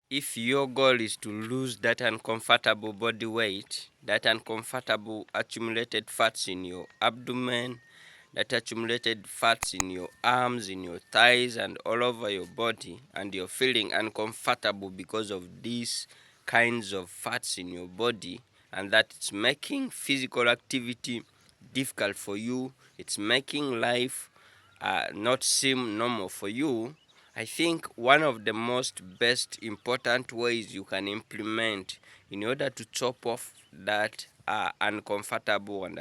If your goal is to lose that uncomfortable body weight, that uncomfortable accumulated fats in your abdomen, that accumulated fats in your arms, in your thighs, and all over your body, and you're feeling uncomfortable because of these kinds of fats in your body, and that it's making physical activity difficult for you, it's making life not seem normal for you, I think one of the most best important ways you can implement in order to chop off that uncomfortable and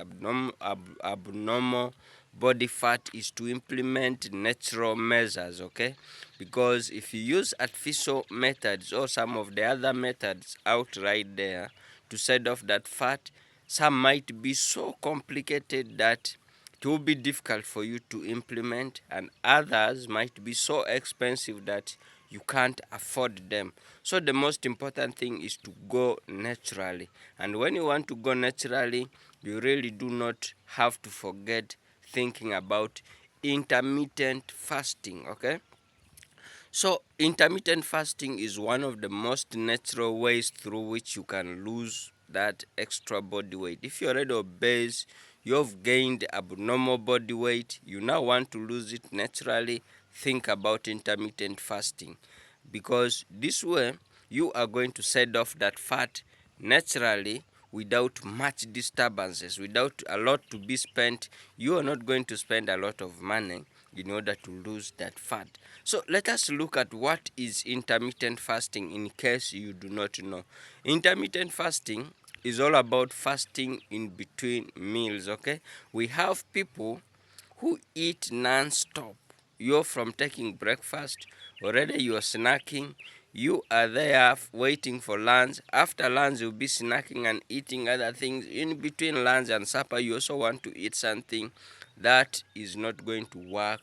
abnormal body fat is to implement natural measures, okay? Because if you use artificial methods or some of the other methods out right there to set off that fat, some might be so complicated that it will be difficult for you to implement, and others might be so expensive that you can't afford them. So the most important thing is to go naturally, and when you want to go naturally, you really do not have to forget thinking about intermittent fasting, okay? So intermittent fasting is one of the most natural ways through which you can lose that extra body weight. If you're already obese, you've gained abnormal body weight, you now want to lose it naturally, think about intermittent fasting, because this way you are going to set off that fat naturally without much disturbances, without a lot to be spent. You are not going to spend a lot of money in order to lose that fat. So let us look at what is intermittent fasting in case you do not know. Intermittent fasting is all about fasting in between meals, okay? We have people who eat non-stop. You're from taking breakfast, already you are snacking, you are there waiting for lunch. After lunch, you'll be snacking and eating other things. In between lunch and supper, you also want to eat something. That is not going to work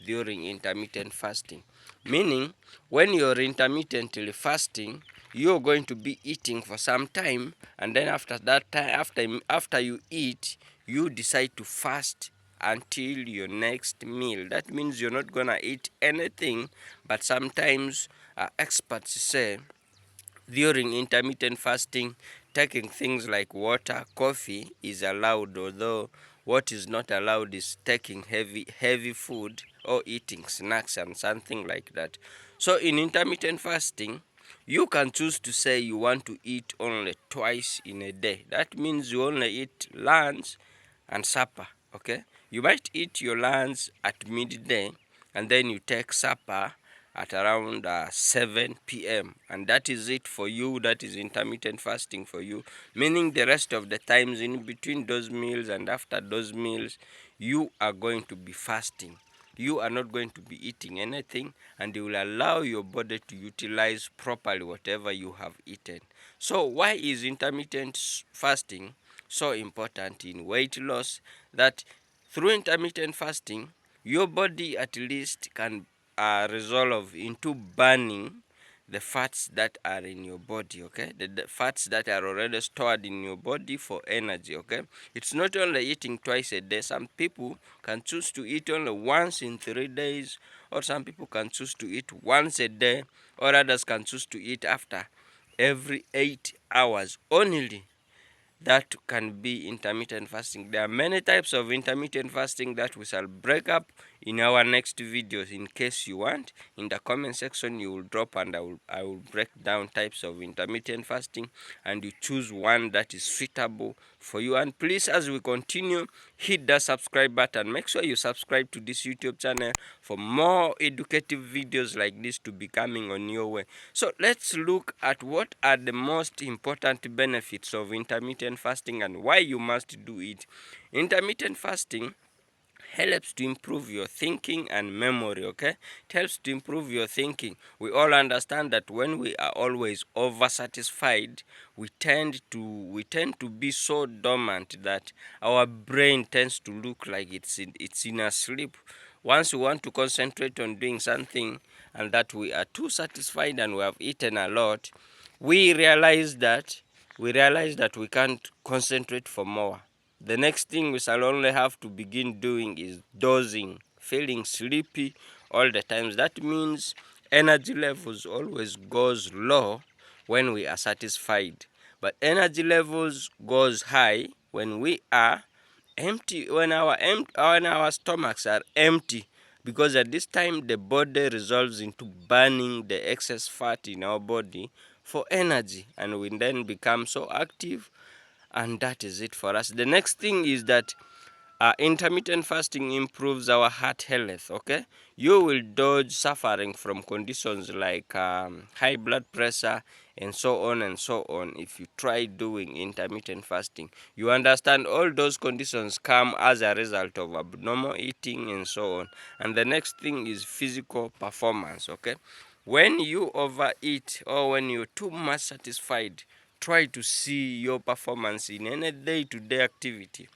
during intermittent fasting. Meaning, when you're intermittently fasting, you're going to be eating for some time, and then after that time, after you eat, you decide to fast until your next meal. That means you're not gonna eat anything, but sometimes experts say during intermittent fasting, taking things like water, coffee is allowed, although what is not allowed is taking heavy food or eating snacks and something like that. So in intermittent fasting, you can choose to say you want to eat only twice in a day. That means you only eat lunch and supper, okay? You might eat your lunch at midday, and then you take supper at around 7 p.m. and that is it for you. That is intermittent fasting for you, meaning the rest of the times in between those meals and after those meals, you are going to be fasting. You are not going to be eating anything, and you will allow your body to utilize properly whatever you have eaten. So why is intermittent fasting so important in weight loss? That through intermittent fasting, your body at least can resolve into burning the fats that are in your body, okay? The fats that are already stored in your body for energy, okay? It's not only eating twice a day. Some people can choose to eat only once in 3 days, or some people can choose to eat once a day, or others can choose to eat after every 8 hours only. That can be intermittent fasting. There are many types of intermittent fasting that we shall break up in our next videos. In case you want, in the comment section you will drop, and I will break down types of intermittent fasting, and you choose one that is suitable for you. And please, as we continue, hit the subscribe button. Make sure you subscribe to this YouTube channel for more educative videos like this to be coming on your way. So let's look at what are the most important benefits of intermittent fasting and why you must do it. Intermittent fasting helps to improve your thinking and memory, okay? It helps to improve your thinking. We all understand that when we are always over satisfied, we tend to be so dormant that our brain tends to look like it's in a sleep. Once we want to concentrate on doing something, and that we are too satisfied and we have eaten a lot, we realize that we can't concentrate for more. The next thing we shall only have to begin doing is dozing, feeling sleepy all the times. That means energy levels always goes low when we are satisfied, but energy levels goes high when we are empty, when our stomachs are empty, because at this time the body resolves into burning the excess fat in our body for energy, and we then become so active, and that is it for us. The next thing is that intermittent fasting improves our heart health. Okay, you will dodge suffering from conditions like high blood pressure and so on and so on if you try doing intermittent fasting. You understand all those conditions come as a result of abnormal eating and so on. And the next thing is physical performance. Okay, when you overeat or when you're too much satisfied, try to see your performance in any day-to-day activity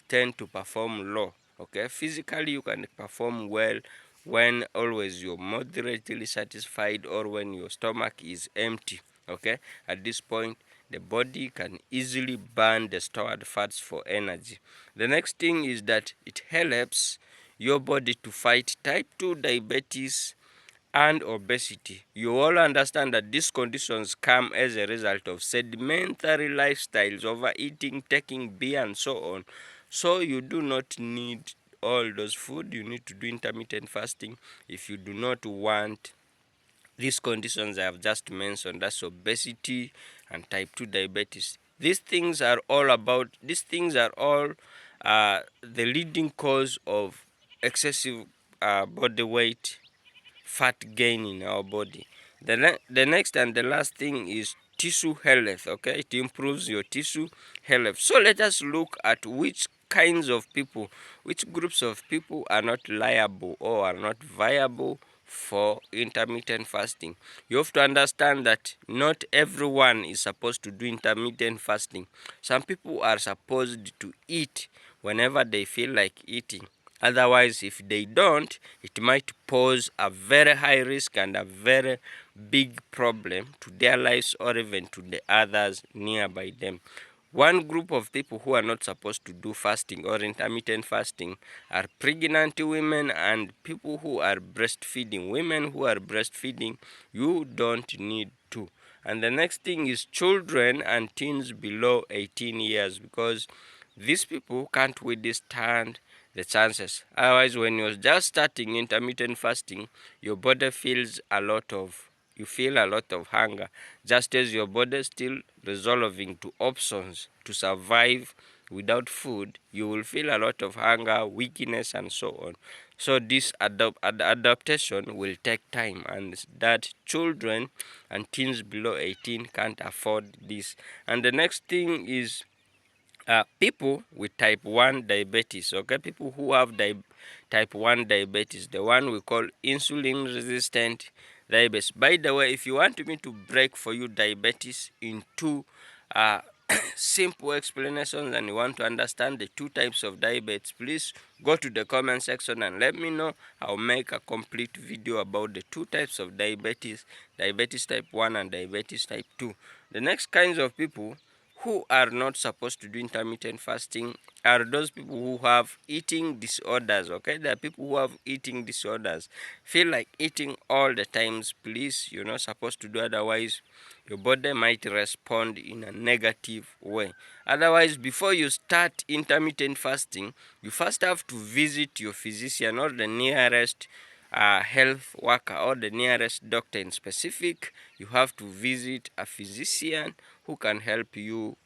tend to perform low. Okay, physically you can perform well when always you're moderately satisfied or when your stomach is empty. Okay, at this point the body can easily burn the stored fats for energy. The next thing is that it helps your body to fight type 2 diabetes and obesity. You all understand that these conditions come as a result of sedimentary lifestyles, overeating, taking beer, and so on. So you do not need all those food. You need to do intermittent fasting if you do not want these conditions I have just mentioned, that's obesity and type 2 diabetes. These things are all the leading cause of excessive body weight, fat gain in our body. The next and the last thing is tissue health. Okay, it improves your tissue health. So let us look at which kinds of people, which groups of people are not liable or are not viable for intermittent fasting. You have to understand that not everyone is supposed to do intermittent fasting. Some people are supposed to eat whenever they feel like eating. Otherwise, if they don't, it might pose a very high risk and a very big problem to their lives or even to the others nearby them. One group of people who are not supposed to do fasting or intermittent fasting are pregnant women and people who are breastfeeding. Women who are breastfeeding, you don't need to. And the next thing is children and teens below 18 years, because these people can't withstand the chances. Otherwise, when you're just starting intermittent fasting, your body feels a lot of you feel a lot of hunger, just as your body is still resolving to options to survive without food. You will feel a lot of hunger, weakness, and so on. So this adaptation will take time, and that children and teens below 18 can't afford this. And the next thing is people with type 1 diabetes. Okay, people who have type 1 diabetes, the one we call insulin resistant diabetes. By the way, if you want me to break for you diabetes into uh, simple explanations and you want to understand the two types of diabetes, please go to the comment section and let me know. I'll make a complete video about the two types of diabetes, diabetes type 1 and diabetes type 2. The next kinds of people who are not supposed to do intermittent fasting are those people who have eating disorders. Okay, there are people who have eating disorders, feel like eating all the times. Please, you're not supposed to do, otherwise your body might respond in a negative way. Otherwise, before you start intermittent fasting, you first have to visit your physician or the nearest health worker or the nearest doctor in specific. You have to visit a physician who can help you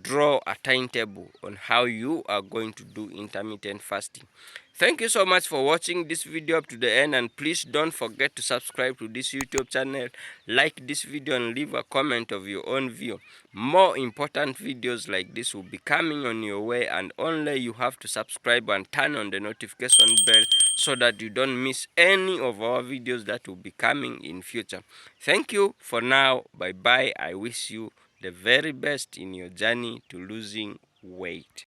draw a timetable on how you are going to do intermittent fasting. Thank you so much for watching this video up to the end, and please don't forget to subscribe to this YouTube channel, like this video, and leave a comment of your own view. More important videos like this will be coming on your way, and only you have to subscribe and turn on the notification bell so that you don't miss any of our videos that will be coming in future. Thank you for now. Bye bye. I wish you the very best in your journey to losing weight.